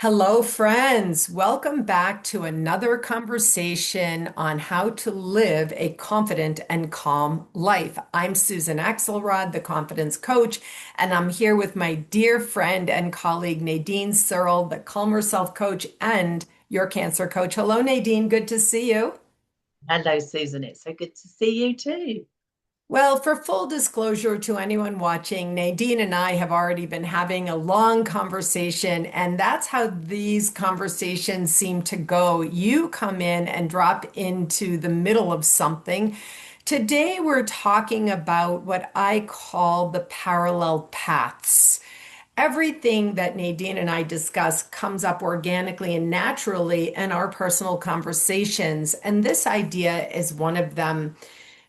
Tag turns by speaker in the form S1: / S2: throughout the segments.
S1: Hello, friends. Welcome back to another conversation on how to live a confident and calm life. I'm Susan Axelrod, the confidence coach, and I'm here with my dear friend and colleague, Nadine Searle, the calmer self coach and your cancer coach. Hello, Nadine. Good to see you.
S2: Hello, Susan. It's so good to see you too.
S1: Well, for full disclosure to anyone watching, Nadine and I have already been having a long conversation, and that's how these conversations seem to go. You come in and drop into the middle of something. Today, we're talking about what I call the parallel paths. Everything that Nadine and I discuss comes up organically and naturally in our personal conversations, and this idea is one of them.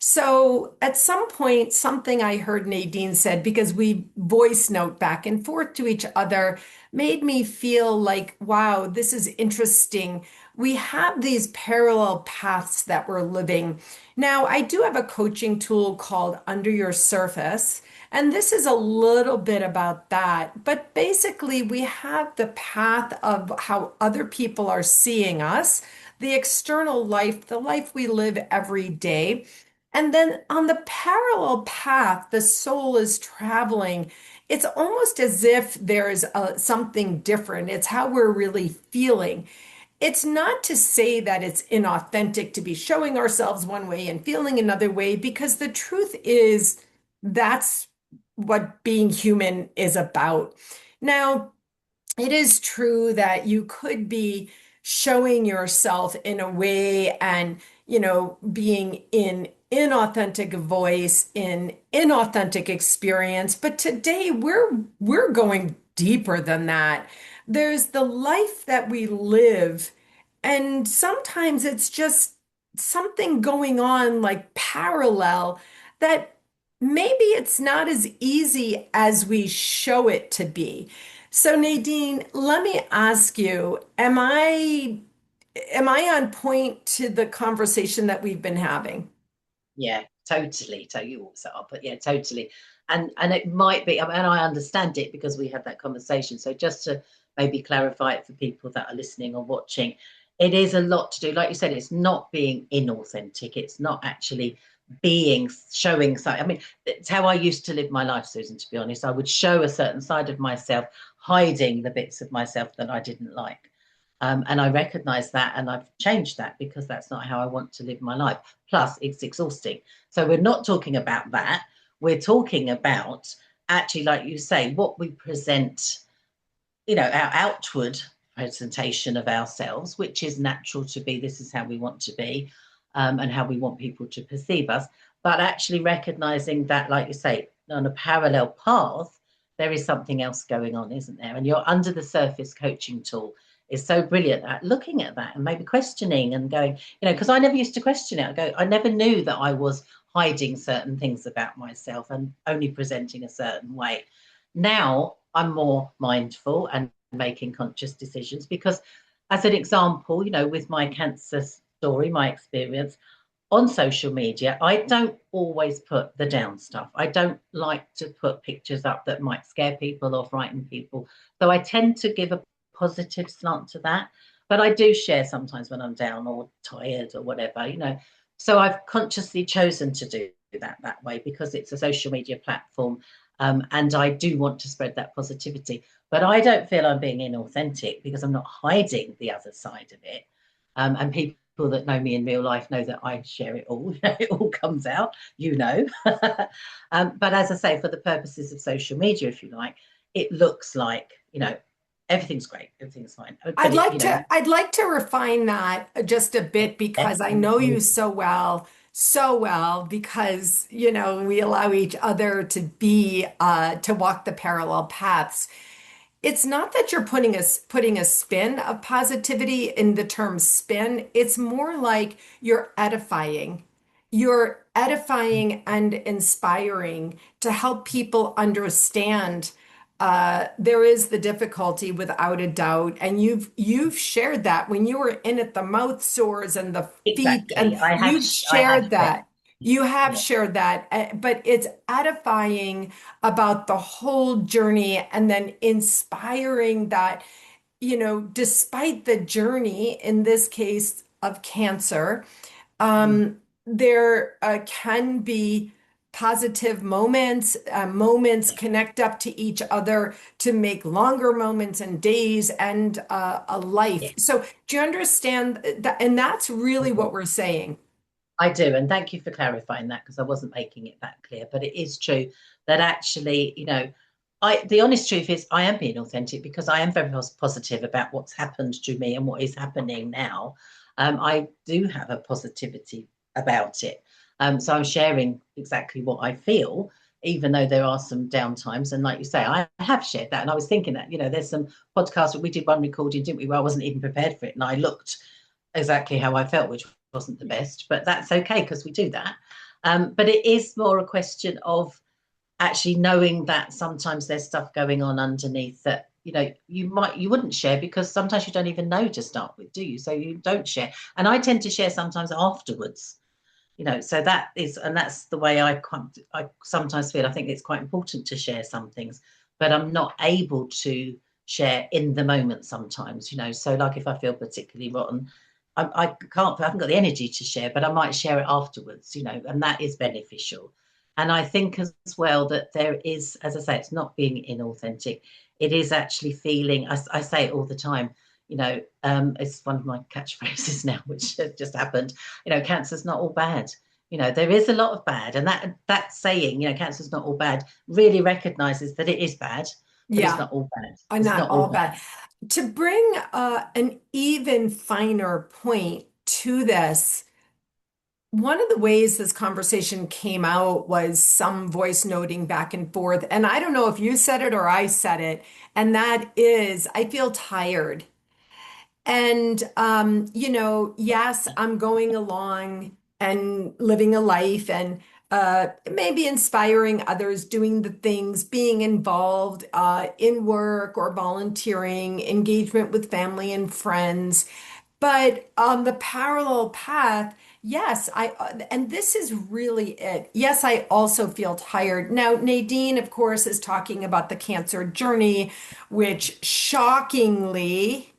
S1: So at some point, something I heard Nadine said, because we voice note back and forth to each other, made me feel like, wow, this is interesting. We have these parallel paths that we're living. Now, I do have a coaching tool called Under Your Surface, and this is a little bit about that. But basically, we have the path of how other people are seeing us, the external life, the life we live every day. And then on the parallel path the soul is traveling, it's almost as if there's something different. It's how we're really feeling. It's not to say that it's inauthentic to be showing ourselves one way and feeling another way, because the truth is that's what being human is about. Now, it is true that you could be showing yourself in a way and, being in inauthentic voice, in inauthentic experience. But today we're going deeper than that. There's the life that we live, and sometimes it's just something going on like parallel that maybe it's not as easy as we show it to be. So Nadine, let me ask you, am I on point to the conversation that we've been having?
S2: Yeah, totally. So you also are, but yeah, totally. And it might be, and I understand it because we had that conversation. So just to maybe clarify it for people that are listening or watching, it is a lot to do. Like you said, it's not being inauthentic. It's not actually being showing something. I mean, it's how I used to live my life, Susan, to be honest. I would show a certain side of myself, hiding the bits of myself that I didn't like. And I recognize that and I've changed that because that's not how I want to live my life. Plus, it's exhausting. So, we're not talking about that. We're talking about actually, like you say, what we present, our outward presentation of ourselves, which is natural to be. This is how we want to be, and how we want people to perceive us. But actually recognizing that, like you say, on a parallel path, there is something else going on, isn't there? And your under the surface coaching tool is so brilliant at looking at that and maybe questioning and going, because I never used to question it. I never knew that I was hiding certain things about myself and only presenting a certain way. Now I'm more mindful and making conscious decisions because, as an example, with my cancer story, my experience on social media, I don't always put the down stuff. I don't like to put pictures up that might scare people or frighten people. So I tend to give a positive slant to that. But I do share sometimes when I'm down or tired or whatever. So I've consciously chosen to do that way because it's a social media platform. And I do want to spread that positivity. But I don't feel I'm being inauthentic because I'm not hiding the other side of it. And people that know me in real life know that I share it all. It all comes out. But as I say, for the purposes of social media, if you like, it looks like, everything's great, everything's fine. But
S1: I'd
S2: it,
S1: like to I'd like to refine that just a bit
S2: yeah,
S1: because I know you so well, because we allow each other to be to walk the parallel paths. It's not that you're putting a spin of positivity in the term spin. It's more like you're edifying. You're edifying and inspiring to help people understand. There is the difficulty without a doubt, and you've shared that when you were in it, the mouth sores and the feet,
S2: exactly.
S1: and you've
S2: I have
S1: shared
S2: shared.
S1: that. You have
S2: Yeah,
S1: shared that, but it's edifying about the whole journey and then inspiring that, despite the journey, in this case of cancer, there can be positive moments, moments connect up to each other to make longer moments and days and a life.
S2: Yeah.
S1: So, do you understand that? And that's really what we're saying.
S2: I do, and thank you for clarifying that because I wasn't making it that clear. But it is true that actually, the honest truth is I am being authentic because I am very positive about what's happened to me and what is happening now. I do have a positivity about it. So I'm sharing exactly what I feel, even though there are some downtimes. And like you say, I have shared that. And I was thinking that, there's some podcasts, we did one recording, didn't we, where I wasn't even prepared for it. And I looked exactly how I felt, which wasn't the best, but that's okay because we do that. But it is more a question of actually knowing that sometimes there's stuff going on underneath that you wouldn't share because sometimes you don't even know to start with, do you? So you don't share, and I tend to share sometimes afterwards. So that is, and that's the way I sometimes feel. I think it's quite important to share some things, but I'm not able to share in the moment sometimes. So like if I feel particularly rotten, I can't, I haven't got the energy to share, but I might share it afterwards, and that is beneficial. And I think as well that there is, as I say, it's not being inauthentic. It is actually feeling, I say it all the time, it's one of my catchphrases now, which just happened, cancer's not all bad. There is a lot of bad. And that saying, cancer's not all bad, really recognizes that it is bad, but it's
S1: Yeah,
S2: not all bad. It's
S1: not
S2: not all
S1: all
S2: bad.
S1: bad. To bring an even finer point to this, one of the ways this conversation came out was some voice noting back and forth. And I don't know if you said it or I said it. And that is, I feel tired. And, yes, I'm going along and living a life and maybe inspiring others, doing the things, being involved in work or volunteering, engagement with family and friends. But on the parallel path, yes, and this is really it. Yes, I also feel tired. Now, Nadine, of course, is talking about the cancer journey, which shockingly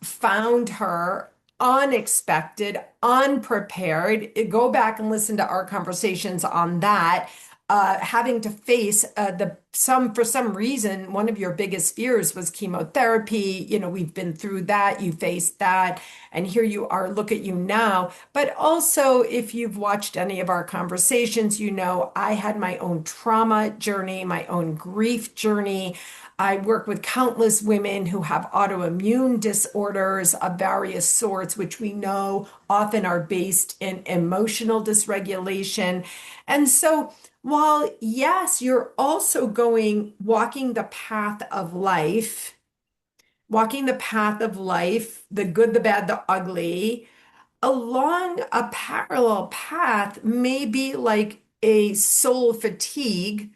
S1: found her unexpected, unprepared. Go back and listen to our conversations on that. Having to face for some reason, one of your biggest fears was chemotherapy. We've been through that. You faced that, and here you are. Look at you now. But also, if you've watched any of our conversations, I had my own trauma journey, my own grief journey. I work with countless women who have autoimmune disorders of various sorts, which we know often are based in emotional dysregulation. And so, while yes, you're also walking the path of life, the good, the bad, the ugly, along a parallel path may be like a soul fatigue.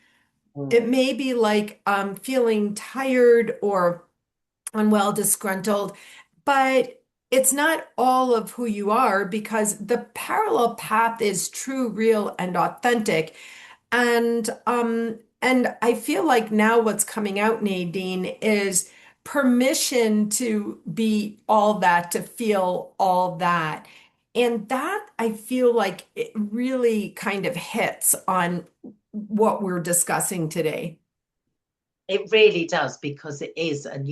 S1: It
S2: Mm.
S1: may be like feeling tired or unwell, disgruntled, but it's not all of who you are because the parallel path is true, real, and authentic. And I feel like now what's coming out, Nadine, is permission to be all that, to feel all that. And that I feel like it really kind of hits on what we're discussing today.
S2: It really does because it is, and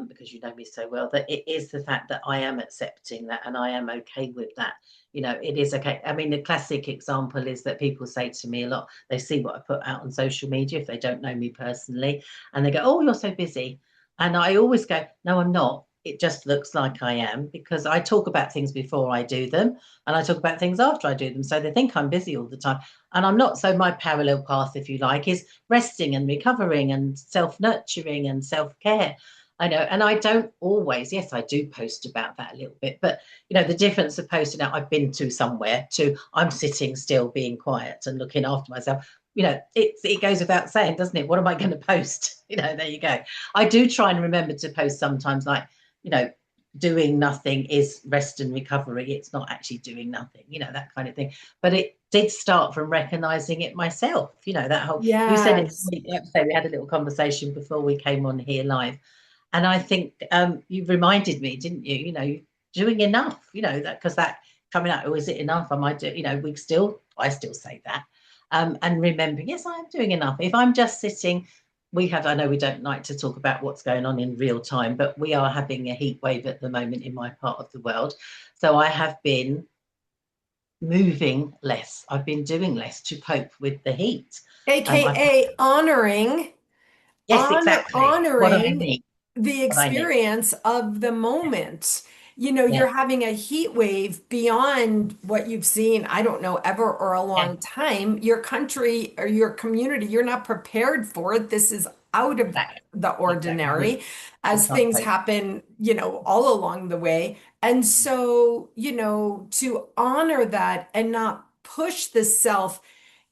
S2: because you know me so well, that it is the fact that I am accepting that and I am okay with that. It is okay. I mean, the classic example is that people say to me a lot, they see what I put out on social media if they don't know me personally, and they go, "Oh, you're so busy." And I always go, "No, I'm not. It just looks like I am because I talk about things before I do them and I talk about things after I do them. So they think I'm busy all the time. And I'm not. So my parallel path, if you like, is resting and recovering and self-nurturing and self-care. I know, and I don't always, yes, I do post about that a little bit, but the difference of posting out I've been to somewhere to I'm sitting still being quiet and looking after myself, it goes without saying, doesn't it? What am I going to post? There you go. I do try and remember to post sometimes, like, doing nothing is rest and recovery. It's not actually doing nothing, that kind of thing. But it did start from recognizing it myself, that whole, you said it,
S1: Yes.
S2: like I say, we had a little conversation before we came on here live. And I think you reminded me, didn't you? Doing enough. That because that coming out. Oh, is it enough? Am I do? I still say that. And remember, yes, I am doing enough. If I'm just sitting, I know we don't like to talk about what's going on in real time, but we are having a heat wave at the moment in my part of the world. So I have been moving less. I've been doing less to cope with the heat. I've
S1: AKA honoring
S2: Yes, exactly. What I
S1: honoring
S2: need.
S1: the
S2: What I need.
S1: experience of the
S2: Yes.
S1: moment.
S2: Yes.
S1: You're having a heat wave beyond what you've seen, I don't know, ever or a
S2: Yes.
S1: long time. Your country or your community, you're not prepared for it. This is out of
S2: Exactly.
S1: the
S2: Exactly.
S1: ordinary
S2: We
S1: as
S2: can't
S1: things
S2: cope.
S1: happen, all along the way. And so, to honor that and not push the self,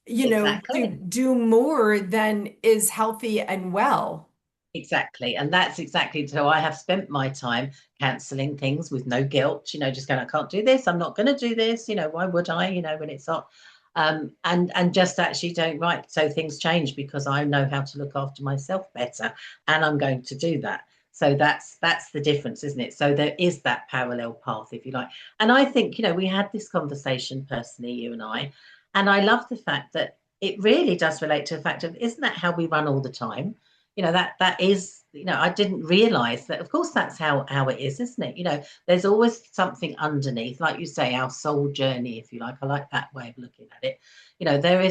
S1: to
S2: Exactly.
S1: do more than is healthy and well.
S2: Exactly. And that's exactly so I have spent my time cancelling things with no guilt, just going, I can't do this, I'm not going to do this, why would I, when it's not and just actually don't right. So things change because I know how to look after myself better and I'm going to do that. So that's the difference, isn't it? So there is that parallel path, if you like. And I think, we had this conversation personally, you and I love the fact that it really does relate to the fact of isn't that how we run all the time? That is, I didn't realize that. Of course that's how it is, isn't it? There's always something underneath, like you say, our soul journey, if you like. I like that way of looking at it.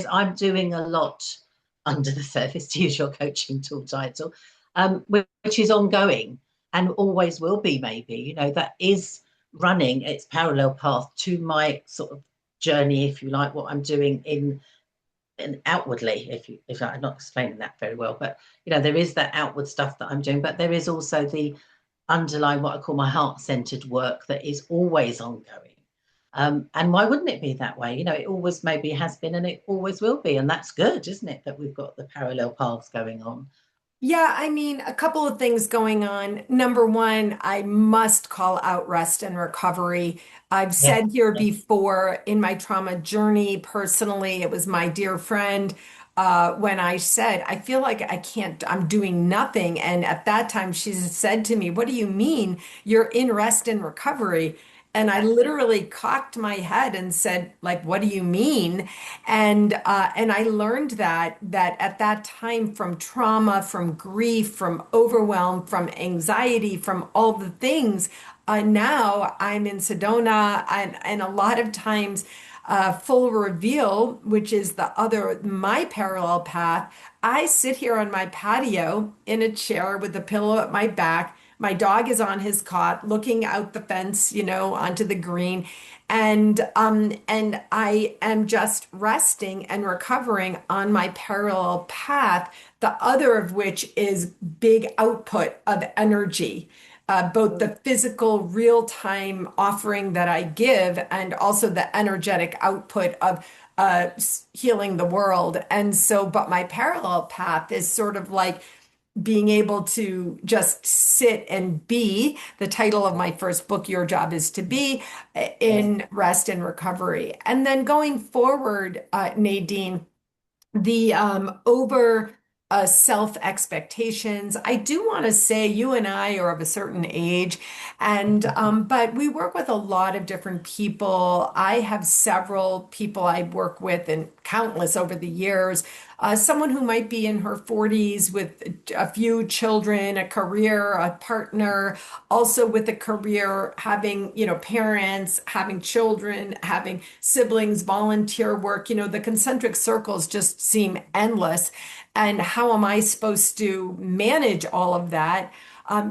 S2: I'm doing a lot under the surface, to use your coaching tool title, which is ongoing and always will be, maybe. That is running its parallel path to my sort of journey, if you like, what I'm doing in and outwardly, if I'm not explaining that very well, but there is that outward stuff that I'm doing, but there is also the underlying, what I call my heart-centered work, that is always ongoing. And why wouldn't it be that way? It always maybe has been and it always will be. And that's good, isn't it? That we've got the parallel paths going on.
S1: Yeah, I mean, a couple of things going on. Number one, I must call out rest and recovery. I've
S2: Yes,
S1: said here
S2: yes,
S1: before in my trauma journey, personally, it was my dear friend when I said, I feel like I can't, I'm doing nothing. And at that time, she said to me, what do you mean you're in rest and recovery? And I
S2: exactly.
S1: literally cocked my head and said, like, what do you mean? And I learned that at that time, from trauma, from grief, from overwhelm, from anxiety, from all the things, now I'm in Sedona, and a lot of times full reveal, which is my parallel path. I sit here on my patio in a chair with a pillow at my back. My dog is on his cot looking out the fence, onto the green. And I am just resting and recovering on my parallel path, the other of which is big output of energy. Both the physical real-time offering that I give and also the energetic output of healing the world. And so, but my parallel path is sort of like being able to just sit and be. The title of my first book, Your Job is to Be,
S2: Yes.
S1: in rest and recovery. And then going forward, Nadine, the over self expectations. I do want to say you and I are of a certain age, and but we work with a lot of different people. I have several people I work with, and countless over the years. Someone who might be in her 40s with a few children, a career, a partner, also with a career, having, parents, having children, having siblings, volunteer work, the concentric circles just seem endless. And how am I supposed to manage all of that?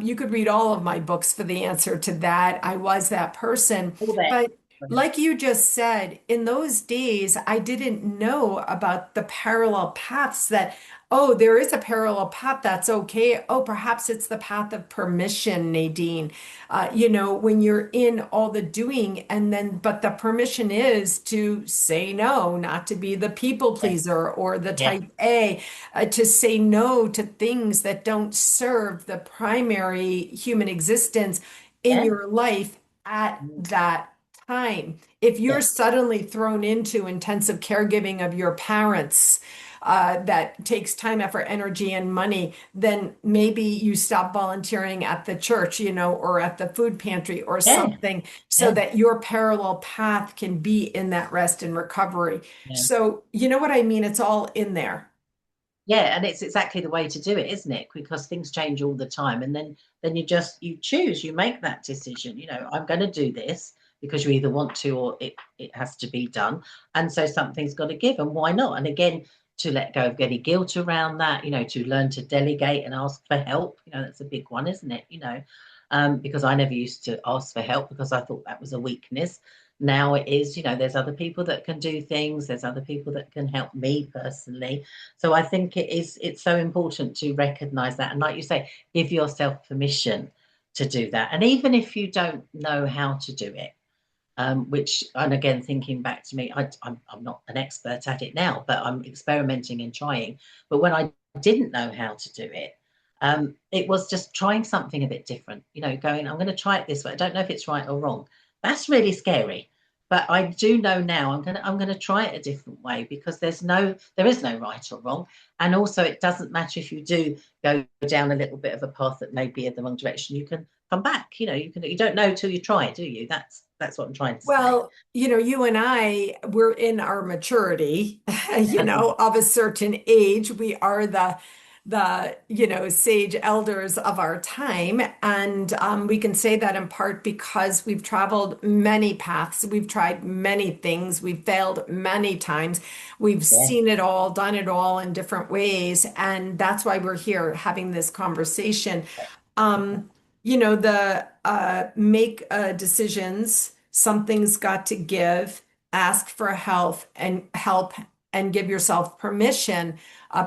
S1: You could read all of my books for the answer to that. I was that person.
S2: All there.
S1: But like you just said, in those days, I didn't know about the parallel paths that, oh, there is a parallel path. That's okay. Oh, perhaps it's the path of permission, Nadine. When you're in all the doing, and then, but the permission is to say no, not to be the people
S2: Yes.
S1: pleaser or the
S2: Yes.
S1: type A, to say no to things that don't serve the primary human existence in
S2: Yes.
S1: your life at that time. If you're
S2: Yes.
S1: suddenly thrown into intensive caregiving of your parents, that takes time, effort, energy, and money, then maybe you stop volunteering at the church, or at the food pantry or
S2: Yeah,
S1: something, so
S2: yeah,
S1: that your parallel path can be in that rest and recovery.
S2: yeah.
S1: So, you know what I mean? It's all in there.
S2: Yeah, and it's exactly the way to do it, isn't it? Because things change all the time, and then you choose, you make that decision. I'm going to do this because you either want to or it has to be done, and so something's got to give, and why not? And again, to let go of any guilt around that, to learn to delegate and ask for help. That's a big one, isn't it? Because I never used to ask for help because I thought that was a weakness. Now it is, there's other people that can do things, there's other people that can help me personally. So I think it's so important to recognize that. And like you say, give yourself permission to do that. And even if you don't know how to do it, and again, thinking back to me, I'm not an expert at it now, but I'm experimenting and trying. But when I didn't know how to do it, it was just trying something a bit different, going, I'm going to try it this way. I don't know if it's right or wrong. That's really scary. But I do know now I'm gonna try it a different way because there is no right or wrong. And also it doesn't matter if you do go down a little bit of a path that may be in the wrong direction. You can come back, you don't know till you try, do you? That's what I'm trying to say.
S1: Well, you and I, we're in our maturity, of a certain age. We are the sage elders of our time. And we can say that in part because we've traveled many paths. We've tried many things. We've failed many times. We've
S2: Yeah,
S1: seen it all, done it all in different ways. And that's why we're here having this conversation. Um, the make decisions, something's got to give, ask for help and give yourself permission.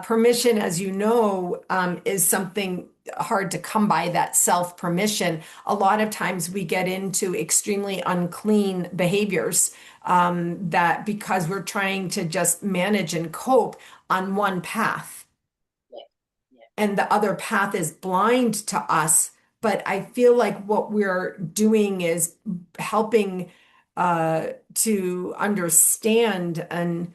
S1: Permission, as you know, is something hard to come by, that self permission. A lot of times we get into extremely unclean behaviors that because we're trying to just manage and cope on one path
S2: yeah, yeah,
S1: and the other path is blind to us. But I feel like what we're doing is helping to understand and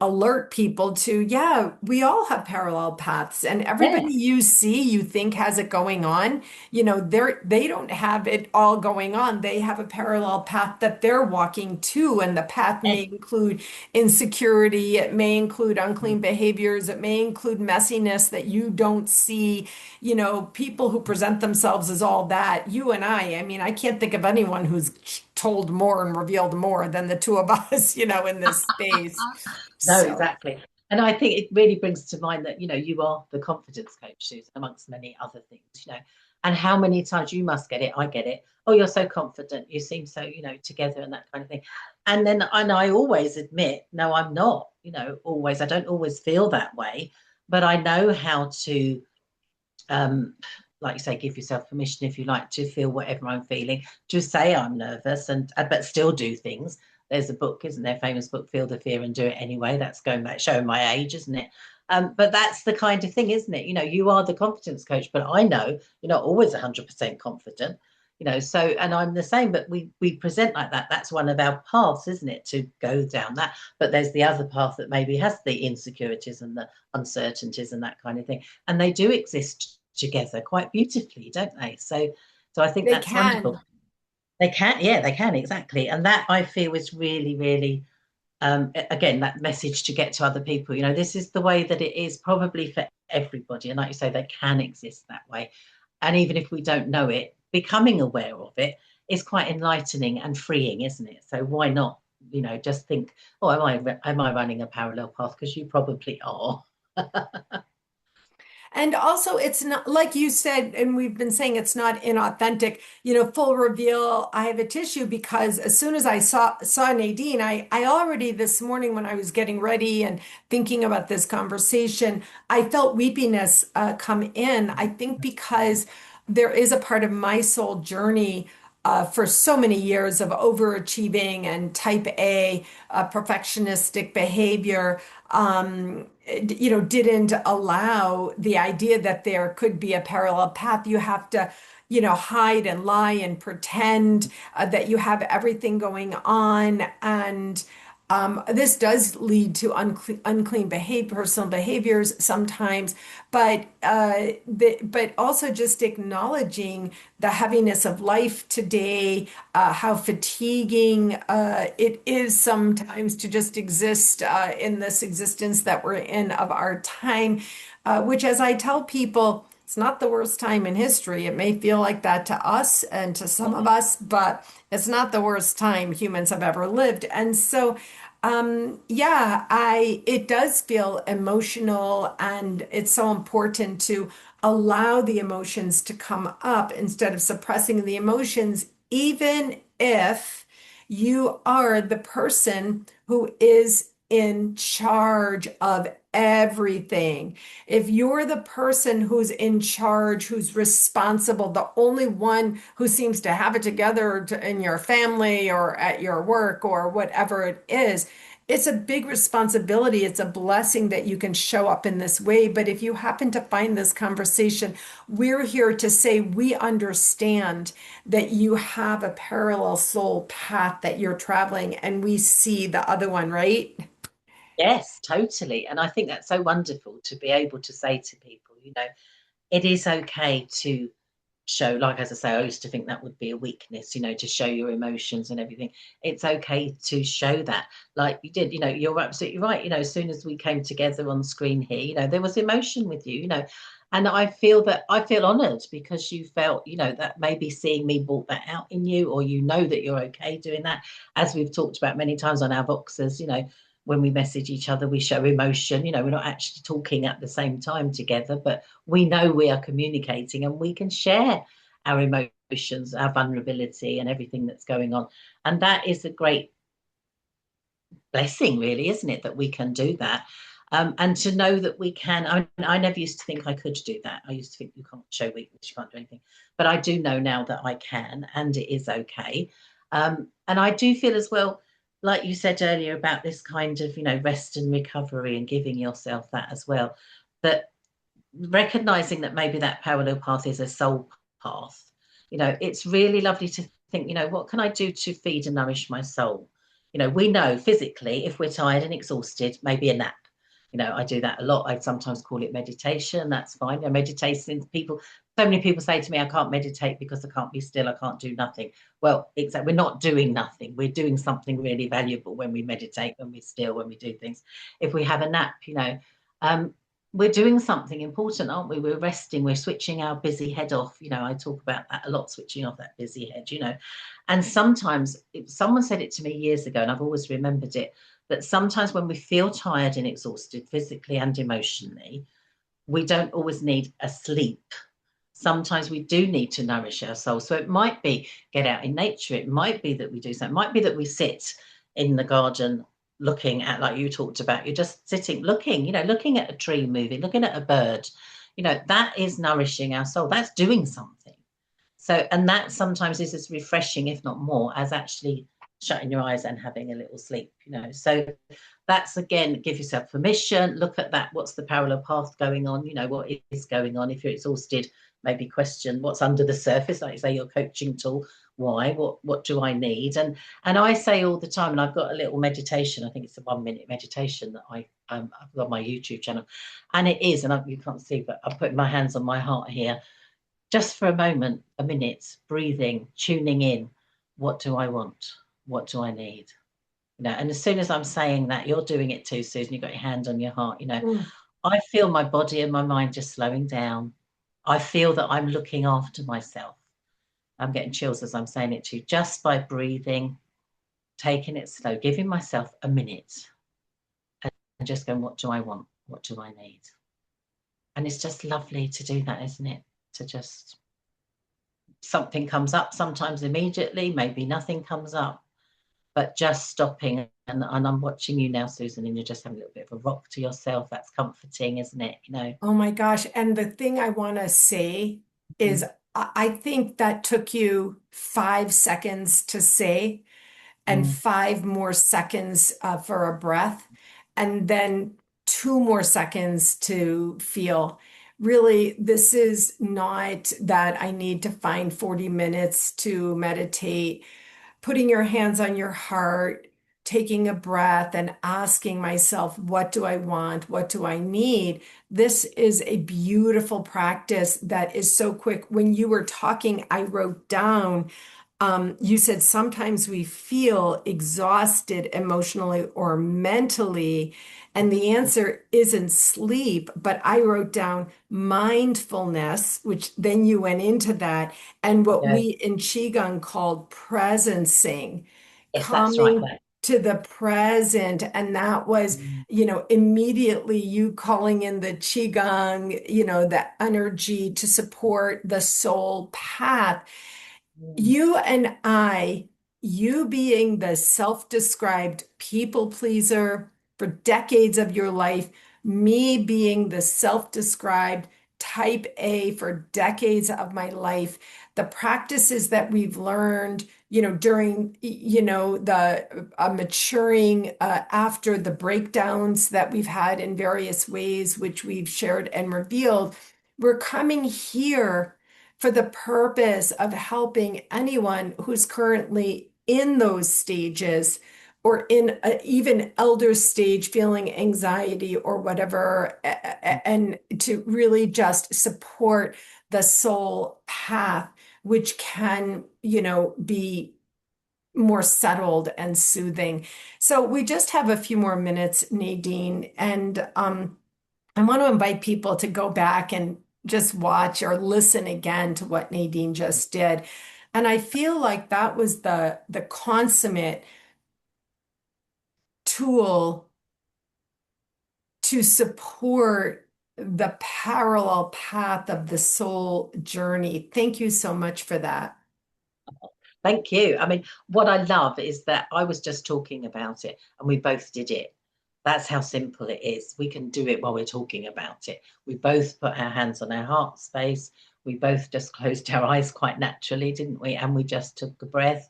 S1: alert people to, yeah, we all have parallel paths, and
S2: yeah.
S1: everybody you see, you think has it going on, they don't have it all going on. They have a parallel path that they're walking to, and the path
S2: Yeah.
S1: may include insecurity, it may include unclean behaviors, it may include messiness that you don't see, people who present themselves as all that. You and I mean, I can't think of anyone who's told more and revealed more than the two of us, in this space.
S2: No,
S1: So
S2: exactly. And I think it really brings to mind that, you are the confidence coach, Susan, amongst many other things. And how many times you must get it, I get it. Oh, you're so confident. You seem so, together and that kind of thing. And I always admit, no, I'm not, always. I don't always feel that way, but I know how to, um, like you say, give yourself permission, if you like, to feel whatever I'm feeling, to say I'm nervous and but still do things. There's a book, isn't there? Famous book, Feel the Fear and Do It Anyway. That's going back, showing my age, isn't it? But that's the kind of thing, isn't it? You are the confidence coach, but I know you're not always 100% confident. So, and I'm the same, but we present like that. That's one of our paths, isn't it, to go down that? But there's the other path that maybe has the insecurities and the uncertainties and that kind of thing, and they do exist together quite beautifully, don't they? So I think
S1: they
S2: that's wonderful.
S1: can.
S2: They can, yeah, they can, exactly. And that I feel is really, really, again, that message to get to other people. This is the way that it is probably for everybody. And like you say, they can exist that way. And even if we don't know it, becoming aware of it is quite enlightening and freeing, isn't it? So why not, just think, oh, am I running a parallel path? Because you probably are.
S1: And also, it's not like you said, and we've been saying it's not inauthentic, full reveal. I have a tissue because as soon as I saw Nadine, I already this morning when I was getting ready and thinking about this conversation, I felt weepiness come in. I think because there is a part of my soul journey for so many years of overachieving and type A perfectionistic behavior, didn't allow the idea that there could be a parallel path. You have to, hide and lie and pretend that you have everything going on. And This does lead to unclean behavior, personal behaviors sometimes, but also just acknowledging the heaviness of life today, how fatiguing it is sometimes to just exist in this existence that we're in of our time, which, as I tell people, it's not the worst time in history. It may feel like that to us and to some of us, but it's not the worst time humans have ever lived. And so, yeah, it does feel emotional, and it's so important to allow the emotions to come up instead of suppressing the emotions, even if you are the person who is in charge of everything. If you're the person who's in charge, who's responsible, the only one who seems to have it together in your family or at your work or whatever it is, it's a big responsibility. It's a blessing that you can show up in this way. But if you happen to find this conversation, we're here to say we understand that you have a parallel soul path that you're traveling, and we see the other one, right?
S2: Yes, totally. And I think that's so wonderful to be able to say to people, it is okay to show, like as I say, I used to think that would be a weakness, to show your emotions and everything. It's okay to show that, like you did. You're absolutely right. As soon as we came together on screen here, there was emotion with you, and I feel honored because you felt, that maybe seeing me brought that out in you, or that you're okay doing that. As we've talked about many times on our boxes, when we message each other, we show emotion. We're not actually talking at the same time together, but we know we are communicating and we can share our emotions, our vulnerability, and everything that's going on. And that is a great blessing, really, isn't it, that we can do that? And to know that we can. I never used to think I could do that. I used to think you can't show weakness, you can't do anything. But I do know now that I can, and it is okay. And I do feel as well, like you said earlier, about this kind of, rest and recovery and giving yourself that as well. That recognizing that maybe that parallel path is a soul path. It's really lovely to think, what can I do to feed and nourish my soul? We know physically, if we're tired and exhausted, maybe a nap. I do that a lot. I sometimes call it meditation. That's fine. Meditation, so many people say to me, I can't meditate because I can't be still. I can't do nothing. Well, exactly. We're not doing nothing. We're doing something really valuable when we meditate, when we're still, when we do things. If we have a nap, um, we're doing something important, aren't we? We're resting, we're switching our busy head off. I talk about that a lot, switching off that busy head, And sometimes, someone said it to me years ago, and I've always remembered it, that sometimes when we feel tired and exhausted, physically and emotionally, we don't always need a sleep. Sometimes we do need to nourish our soul. So it might be get out in nature. It might be that we do something. It might be that we sit in the garden looking at, like you talked about, you're just sitting, looking at a tree moving, looking at a bird, that is nourishing our soul. That's doing something. So, and that sometimes is as refreshing, if not more, as actually shutting your eyes and having a little sleep, So that's, again, give yourself permission, look at that. What's the parallel path going on? What is going on? If you're exhausted, maybe question what's under the surface, like you say, your coaching tool. Why? What do I need? And I say all the time, and I've got a little meditation. I think it's a 1-minute meditation that I've got on my YouTube channel, and it is, and you can't see, but I'm putting my hands on my heart here, just for a moment, a minute, breathing, tuning in. What do I want? What do I need? And as soon as I'm saying that, you're doing it too, Susan. You've got your hand on your heart.
S1: Mm.
S2: I feel my body and my mind just slowing down. I feel that I'm looking after myself. I'm getting chills as I'm saying it to you, just by breathing, taking it slow, giving myself a minute and just going, what do I want? What do I need? And it's just lovely to do that, isn't it? To just, something comes up, sometimes immediately, maybe nothing comes up, but just stopping. And I'm watching you now, Susan, and you're just having a little bit of a rock to yourself. That's comforting, isn't it?
S1: Oh my gosh. And the thing I want to say is,
S2: Mm,
S1: I think that took you 5 seconds to say, and
S2: mm,
S1: 5 more seconds for a breath, and then 2 more seconds to feel. Really, this is not that I need to find 40 minutes to meditate. Putting your hands on your heart, taking a breath and asking myself, what do I want? What do I need? This is a beautiful practice that is so quick. When you were talking, I wrote down, you said sometimes we feel exhausted emotionally or mentally, and the answer isn't sleep. But I wrote down mindfulness, which then you went into that, and what
S2: Yeah.
S1: we in Qigong called presencing,
S2: Yes, that's right.
S1: coming to the present. And that was,
S2: Mm,
S1: immediately you calling in the Qigong, the energy to support the soul path.
S2: mm,
S1: You and I, you being the self-described people pleaser for decades of your life, me being the self-described type A for decades of my life, the practices that we've learned, during, the maturing after the breakdowns that we've had in various ways, which we've shared and revealed, we're coming here for the purpose of helping anyone who's currently in those stages or in a, even elder stage feeling anxiety or whatever,
S2: mm.
S1: and to really just support the soul path, which can, be more settled and soothing. So we just have a few more minutes, Nadine, and I want to invite people to go back and just watch or listen again to what Nadine just did. And I feel like that was the consummate tool to support the parallel path of the soul journey. Thank you so much for that.
S2: Thank you. I mean, what I love is that I was just talking about it and we both did it. That's how simple it is. We can do it while we're talking about it. We both put our hands on our heart space. We both just closed our eyes quite naturally, didn't we? And we just took a breath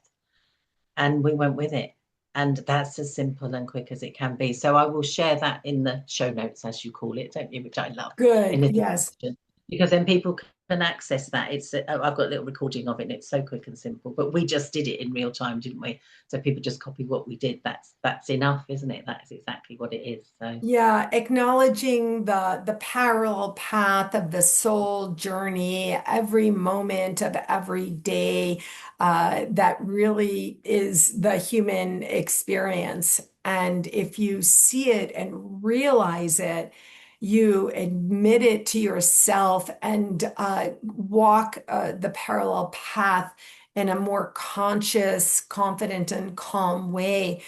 S2: and we went with it. And that's as simple and quick as it can be. So I will share that in the show notes, as you call it, don't you? Which I love, in
S1: Good.
S2: the
S1: Yes.
S2: description, because then people can access that. I've got a little recording of it, and it's so quick and simple. But we just did it in real time, didn't we? So people just copy what we did. That's enough, isn't it? That's exactly what it is. So
S1: Yeah, acknowledging the parallel path of the soul journey, every moment of every day, that really is the human experience. And if you see it and realize it, you admit it to yourself and walk the parallel path in a more conscious, confident, and calm way,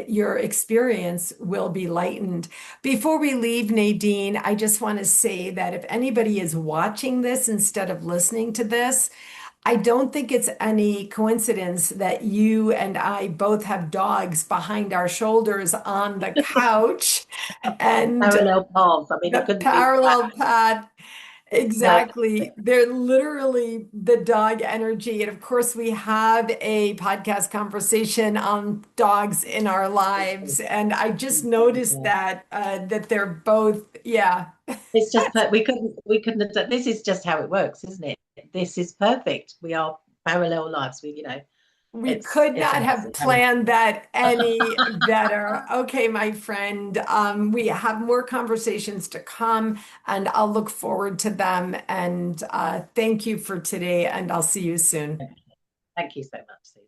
S1: your experience will be lightened. Before we leave, Nadine, I just want to say that if anybody is watching this instead of listening to this, I don't think it's any coincidence that you and I both have dogs behind our shoulders on the couch and
S2: parallel paths. I mean, it
S1: the
S2: couldn't be that.
S1: parallel path.
S2: It's perfect.
S1: Exactly. They're literally the dog energy. And of course, we have a podcast conversation on dogs in our lives. And I just noticed
S2: Yeah.
S1: that they're both, yeah,
S2: It's just we couldn't have done. This is just how it works, isn't it? This is perfect. We are parallel lives.
S1: we
S2: It's
S1: could
S2: it's
S1: not have
S2: amazing how we
S1: planned that any better. Okay, my friend, we have more conversations to come, and I'll look forward to them. And thank you for today, and I'll see you soon.
S2: Thank you so much, Susan.